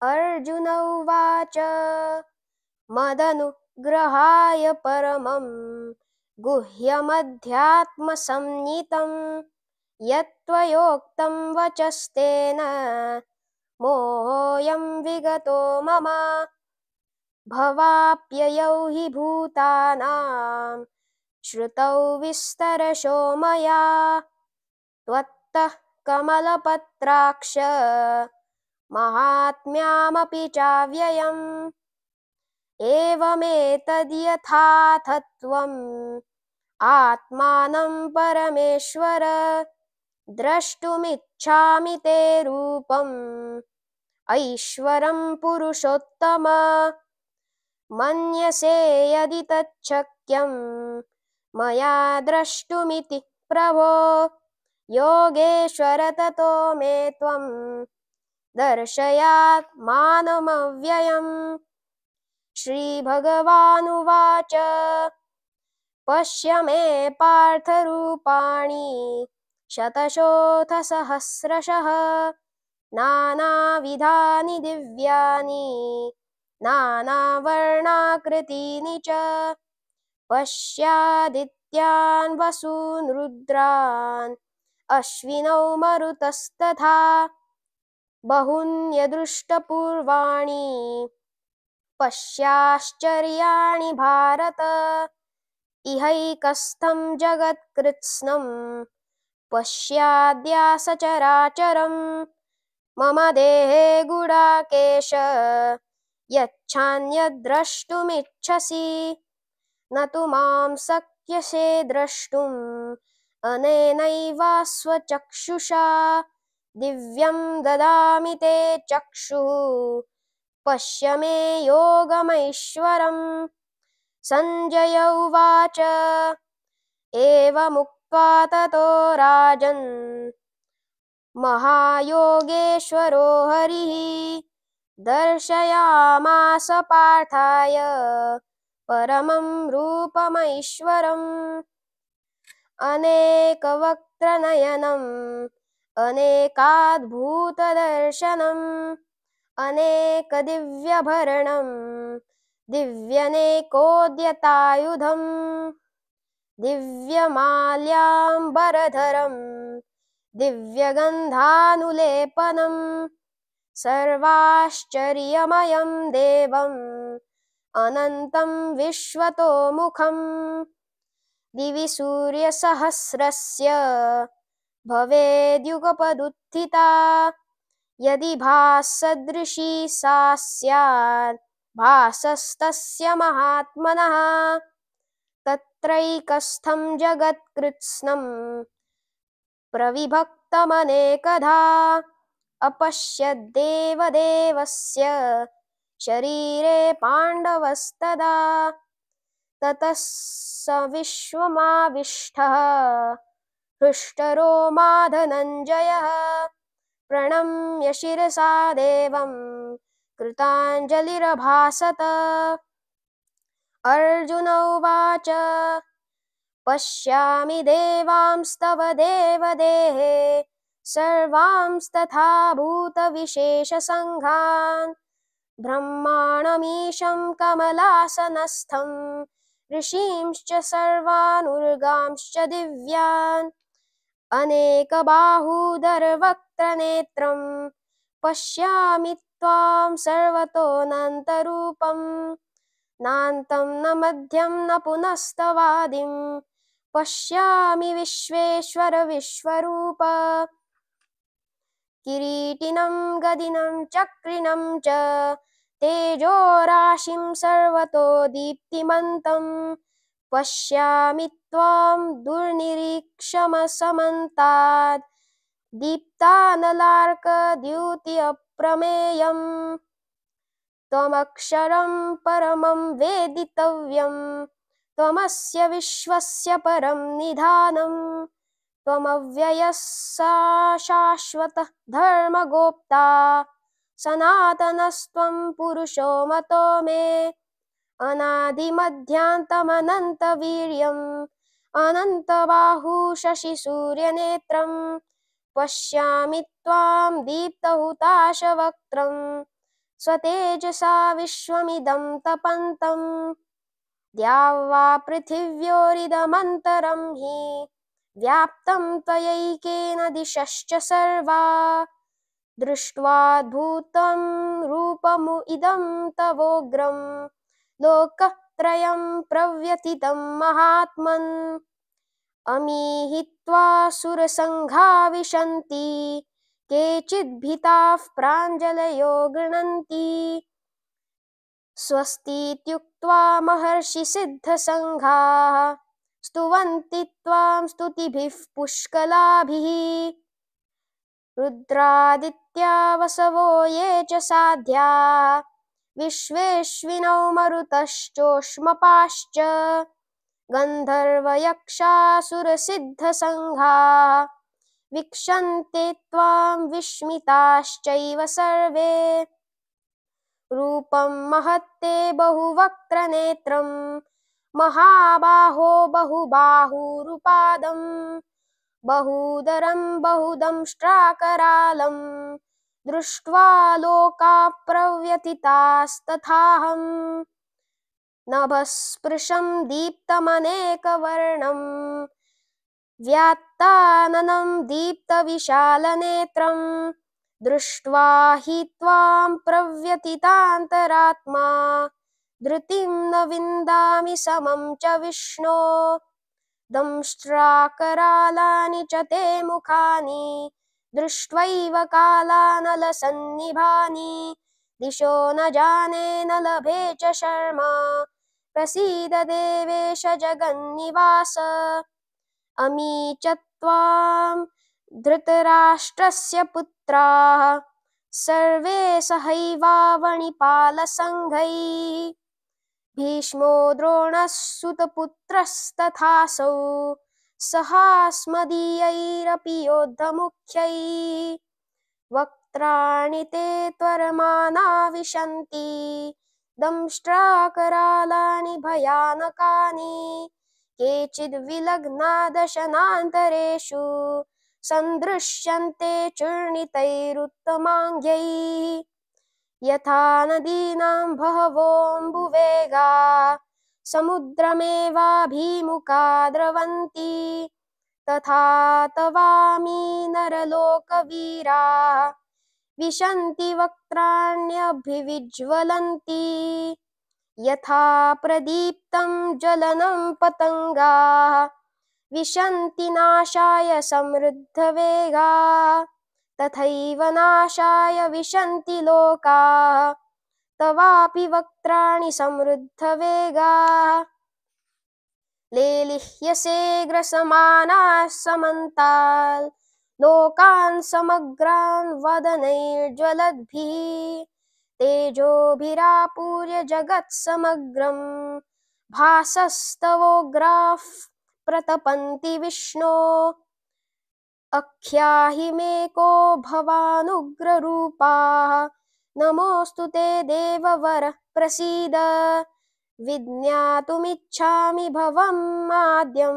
अर्जुन उवाच मदनुग्रहाय परमं गुह्यमध्यात्मसंज्ञितं यत्त्वयोक्तं वचस्तेन मोहोऽयं विगतो मम भवाप्ययौ हि भूतानां श्रुतौ विस्तरशो मया त्वत्तः कमलपत्राक्ष माहात्म्यामपि चाव्ययम् एवमेतद्यथाथत्वम् आत्मानं परमेश्वर द्रष्टुमिच्छामि ते रूपम् ऐश्वरं पुरुषोत्तम मन्यसे यदि तच्छक्यं मया द्रष्टुमिति प्रभो योगेश्वर ततो मे त्वं दर्शयात्मानमव्ययम् श्रीभगवानुवाच पश्य मे पार्थरूपाणि शतशोऽथसहस्रशः नानाविधानि दिव्यानि नानावर्णाकृतीनि च पश्यादित्यान् वसून् रुद्रान् अश्विनौ मरुतस्तथा बहून्यदृष्टपूर्वाणि पश्याश्चर्याणि भारत इहैकस्थं जगत्कृत्स्नं पश्याद्यासचराचरम् मम देहे गुडाकेश यच्छान्यद्द्रष्टुमिच्छसि न तु मां शक्यसे द्रष्टुम् अनेनैव स्वचक्षुषा दिव्यं ददामि ते चक्षुः पश्य मे योगमैश्वरम् सञ्जय उवाच एवमुक्त्वा ततो राजन् महायोगेश्वरो हरिः दर्शयामास पार्थाय परमं रूपमैश्वरम् अनेकवक्त्रनयनम् अनेकाद्भुतदर्शनम् अनेकदिव्यभरणं दिव्यनेकोद्यतायुधम् दिव्यमाल्याम्बरधरम् दिव्यगन्धानुलेपनं सर्वाश्चर्यमयं देवम् अनन्तं विश्वतोमुखम् दिवि सूर्यसहस्रस्य भवेद्युगपदुत्थिता यदि भासदृशी सा स्यात् भासस्तस्य महात्मनः तत्रैकस्थं जगत्कृत्स्नं प्रविभक्तमनेकधा अपश्यद्देवदेवस्य शरीरे पाण्डवस्तदा ततः स विश्वमाविष्टः हृष्टरोमा धनञ्जयः प्रणम्य शिरसा देवं कृताञ्जलिरभासत अर्जुन उवाच पश्यामि देवांस्तव देवदेहे सर्वांस्तथा भूतविशेषसङ्घान् ब्रह्माणमीशं कमलासनस्थं ऋषींश्च सर्वानुर्गांश्च दिव्यान् अनेकबाहूदरवक्त्रनेत्रं पश्यामि त्वां सर्वतोऽनन्तरूपं नान्तं न मध्यं न पुनस्तवादिं पश्यामि विश्वेश्वर विश्वरूप किरीटिनं गदिनं चक्रिणं च तेजोराशिं सर्वतो दीप्तिमन्तं पश्यामि त्वां दुर्निरीक्षमसमन्तात् दीप्तानलार्कद्युतिप्रमेयम् त्वमक्षरं परमं वेदितव्यं त्वमस्य विश्वस्य परं निधानम् त्वमव्ययः शाश्वतः धर्मगोप्ता सनातनस्त्वं पुरुषो मतो मे अनादिमध्यान्तमनन्तवीर्यम् अनन्तबाहु शशिसूर्यनेत्रं पश्यामि त्वां दीप्तहुताशवक्त्रं स्वतेजसा विश्वमिदं तपन्तम् द्यावा पृथिव्योरिदमन्तरं हि व्याप्तं त्वयैकेन दिशश्च सर्वा दृष्ट्वाद्भुतं रूपमुइदं तवोग्रं लोकत्रयं प्रव्यथितं महात्मन् अमीहित्वा सुरसङ्घा विशन्ति केचिद्भीताः प्राञ्जलयो गृह्णन्ति स्वस्तीत्युक्त्वा महर्षिसिद्धसङ्घाः स्तुवन्ति त्वां स्तुतिभिः पुष्कलाभिः रुद्रादित्या वसवो ये च साध्याः विश्वेश्विनौ मरुतश्चोष्मपाश्च गन्धर्वयक्षासुरसिद्धसङ्घाः वीक्षन्ते त्वां विस्मिताश्चैव सर्वे रूपं महत्ते बहुवक्त्रनेत्रं महाबाहो बहुबाहुरुपादं बहूदरं बहुदंष्ट्राकरालं दृष्ट्वा लोकाः प्रव्यथितास्तथाहम् नभःस्पृशं दीप्तमनेकवर्णं व्यात्ताननं दीप्तविशालनेत्रं दृष्ट्वा हि त्वां प्रव्यथितान्तरात्मा धृतिं न विन्दामि समं च विष्णो दंष्ट्राकरालानि च ते मुखानि दृष्ट्वैव कालानलसन्निभानि दिशो न जाने न लभे च शर्मा प्रसीद देवेश जगन्निवास अमी च त्वां धृतराष्ट्रस्य पुत्राः सर्वे सहैवावनिपालसङ्घैः भीष्मो द्रोणः सुतपुत्रस्तथासौ सहास्मदीयैरपि योद्धमुख्यैः वक्त्राणि ते त्वरमाना विशन्ति दंष्ट्राकरालानि भयानकानि केचिद्विलग्ना दशनान्तरेषु सन्दृश्यन्ते चूर्णितैरुत्तमाङ्गैः यथा नदीनां बहवोऽम्बुवेगाः समुद्रमेवाभिमुखा द्रवन्ति तथा तवामि नरलोकवीराः विशन्ति वक्त्राण्यभिविज्वलन्ति यथा प्रदीप्तं ज्वलनं पतङ्गाः विशन्ति नाशाय समृद्धवेगाः तथैव नाशाय विशन्ति लोकाः तवापि वक्त्राणि समृद्धवेगाः लेलिह्यसे ग्रसमानाः समन्ताल् लोकान् समग्रान् वदनैर्ज्वलद्भिः तेजोभिरापूर्य जगत्समग्रं भासस्तवोग्राः प्रतपन्ति विष्णो अख्याहि मे को भवानुग्ररूपाः नमोऽस्तु ते देववर प्रसीद विज्ञातुमिच्छामि भवम् आद्यं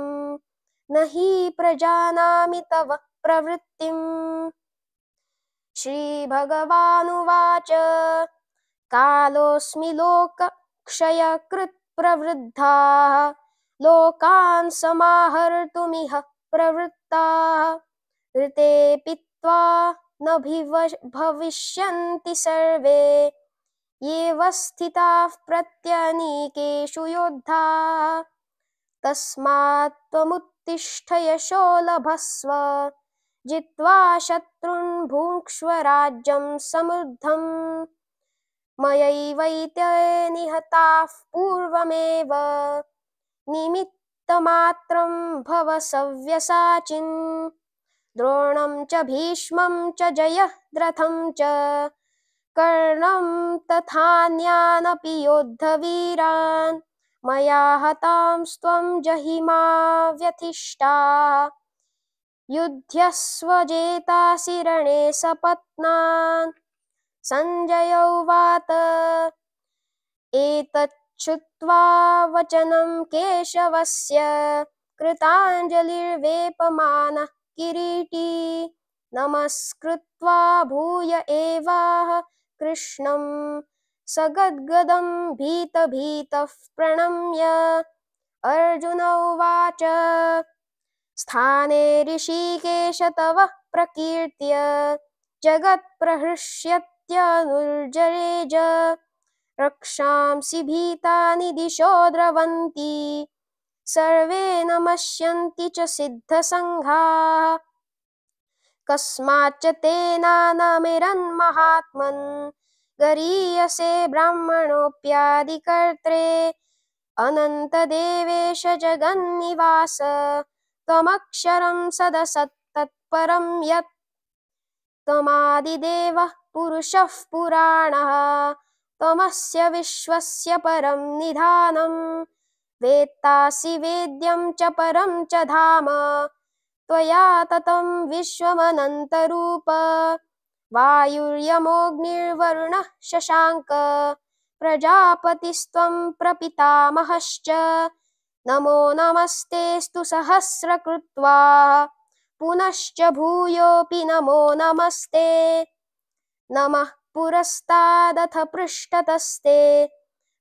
न हि प्रजानामि तव प्रवृत्तिम् श्रीभगवानुवाच कालोऽस्मि लोकक्षयकृत् प्रवृद्धाः लोकान् समाहर्तुमिह प्रवृत्ताः ऋतेऽपि त्वा न भविष्यन्ति सर्वे येव स्थिताः प्रत्यनीकेषु योद्धाः तस्मात् त्वमुत्तिष्ठ यशो लभस्व जित्वा शत्रून् भुङ्क्ष्व राज्यं समृद्धम् मयैवैते निहताः पूर्वमेव निमित्तमात्रं भव सव्यसाचिन् द्रोणं च भीष्मं च जयद्रथं च कर्णं तथान्यानपि योद्धवीरान् मया हतांस्त्वं जहिमा व्यथिष्टाः युध्यस्व जेतासि रणे सपत्नान् सञ्जय उवाच एतच्छ्रुत्वा वचनं केशवस्य कृताञ्जलिर्वेपमानः किरीटी नमस्कृत्वा भूय एवाह कृष्णं सगद्गदं भीतभीतः प्रणम्य अर्जुन उवाच स्थाने ऋषिकेश तव प्रकीर्त्य जगत्प्रहृष्यत्यनुर्जरेज रक्षांसि भीतानि दिशो द्रवन्ति सर्वे नमस्यन्ति च सिद्धसङ्घाः कस्माच्च तेनानमिरन्महात्मन् गरीयसे ब्राह्मणोऽप्यादिकर्त्रे अनन्तदेवेश जगन्निवास त्वमक्षरं सदसत्तत्परं यत् त्वमादिदेवः पुरुषः पुराणः त्वमस्य विश्वस्य परं निधानं वेत्तासि वेद्यं च परं च धाम त्वया ततं विश्वमनन्तरूप वायुर्यमोऽग्निर्वरुणः शशाङ्क प्रजापतिस्त्वं प्रपितामहश्च नमो नमस्तेऽस्तु सहस्रकृत्वा पुनश्च भूयोऽपि नमो नमस्ते नमः पुरस्तादथ पृष्ठतस्ते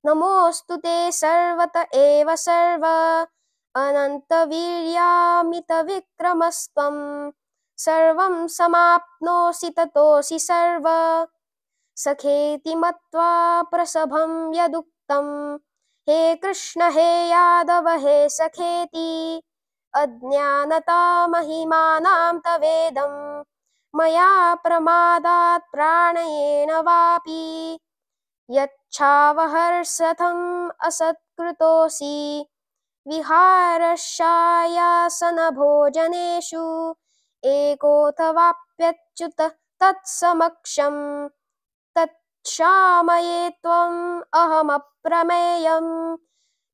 नमोऽस्तु ते सर्वत एव सर्व अनन्तवीर्यामितविक्रमस्त्वं सर्वं समाप्नोषि ततोऽसि सर्व सखेति मत्वा प्रसभं यदुक्तं हे कृष्ण हे यादव हे सखेति अज्ञानता महिमानां तवेदं मया प्रमादात् प्राणयेन वापि यच्छावहर्षथम् असत्कृतोऽसि विहारशय्यासनभोजनेषु एकोऽथवाप्यच्युत तत्समक्षं तत्क्षामये त्वम् अहमप्रमेयम्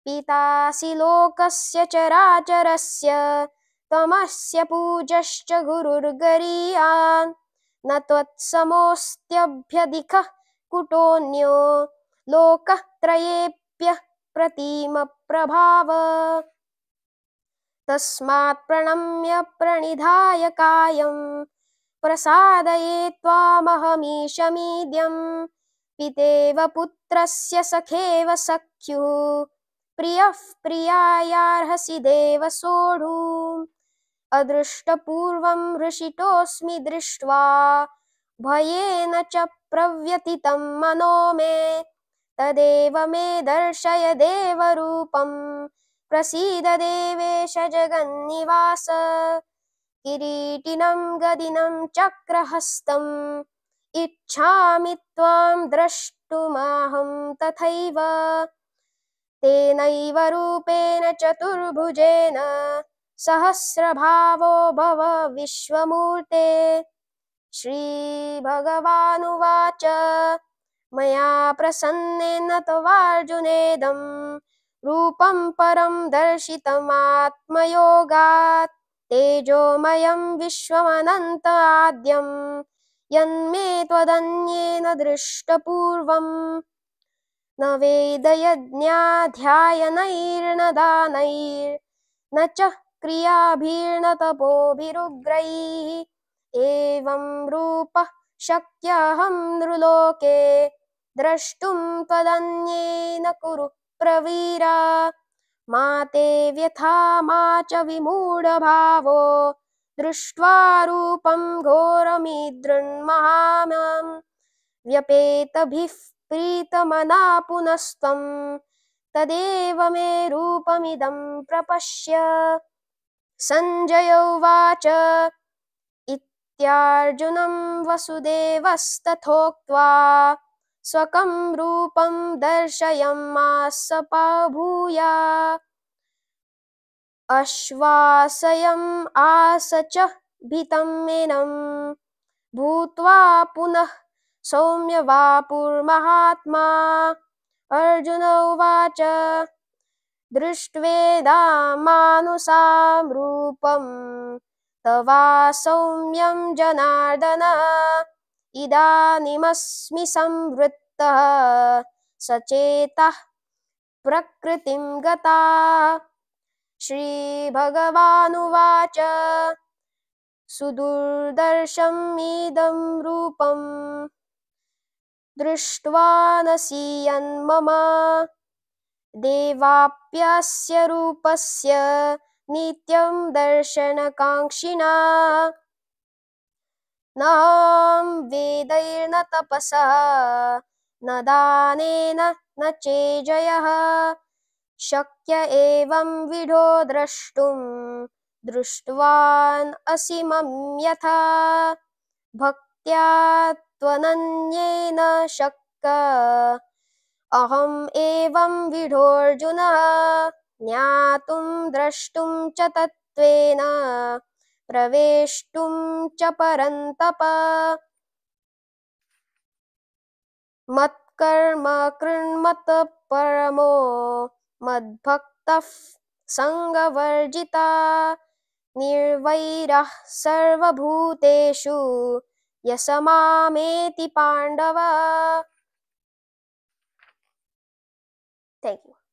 पितासि लोकस्य चराचरस्य त्वमस्य पूज्यश्च गुरुर्गरीयान् न त्वत्समोऽस्त्यभ्यधिकः कुतोऽन्यो लोकः त्रयेऽप्यः प्रतीमप्रभाव तस्मात् प्रणम्य प्रणिधाय कायं प्रसादये त्वामहमीशमीड्यं पितेव पुत्रस्य सखेव सख्युः प्रियः प्रियायार्हसि देव सोढुम् अदृष्टपूर्वं हृषितोऽस्मि दृष्ट्वा भयेन च प्रव्यथितं मनो मे तदेव मे दर्शय देवरूपं प्रसीद देवेश जगन्निवास किरीटिनं गदिनं चक्रहस्तम् इच्छामि त्वां द्रष्टुमहं तथैव तेनैव रूपेण चतुर्भुजेन सहस्रभावो भव विश्वमूर्ते श्रीभगवानुवाच मया प्रसन्नेन तवार्जुनेदं रूपं परं दर्शितमात्मयोगात् तेजोमयं विश्वमनन्ताद्यं यन्मे त्वदन्येन दृष्टपूर्वम् न वेदयज्ञाध्यायनैर्न दानैर्न च क्रियाभिर्न तपोभिरुग्रैः एवं रूपः शक्यहं नृलोके द्रष्टुं त्वदन्येन कुरु प्रवीरा मा ते व्यथा मा च विमूढभावो दृष्ट्वा रूपं घोरमीदृन्महामं व्यपेतभिः प्रीतमना पुनस्त्वं तदेव मे रूपमिदं प्रपश्य सञ्जय उवाच इत्यार्जुनं वसुदेवस्तथोक्त्वा स्वकं रूपं दर्शयमास भूया आश्वासयम् आस च भीतं मेनं भूत्वा पुनः सौम्य वापुर्महात्मा अर्जुन उवाच दृष्ट्वेदामानुसां रूपं तवा सौम्यं जनार्दन इदानीमस्मि संवृत्तः सचेतः प्रकृतिं गता श्रीभगवानुवाच सुदुर्दर्शम् इदं रूपम् दृष्ट्वा नसीयन्मम देवाप्यस्य रूपस्य नित्यं दर्शनकाङ्क्षिणा नाहं वेदैर्न तपसा न दानेन न चेजयः शक्य एवं विधो द्रष्टुं दृष्टवान् असि मम यथा भक्त्या त्वनन्येन शक्य अहम् एवं विधोऽर्जुन ज्ञातुं द्रष्टुं च तत्त्वेन प्रवेष्टुं च परन्तप मत्कर्म कृन्मत परमो मद्भक्तः सङ्गवर्जिता निर्वैरः सर्वभूतेषु यस मामेति पाण्डव. Thank you.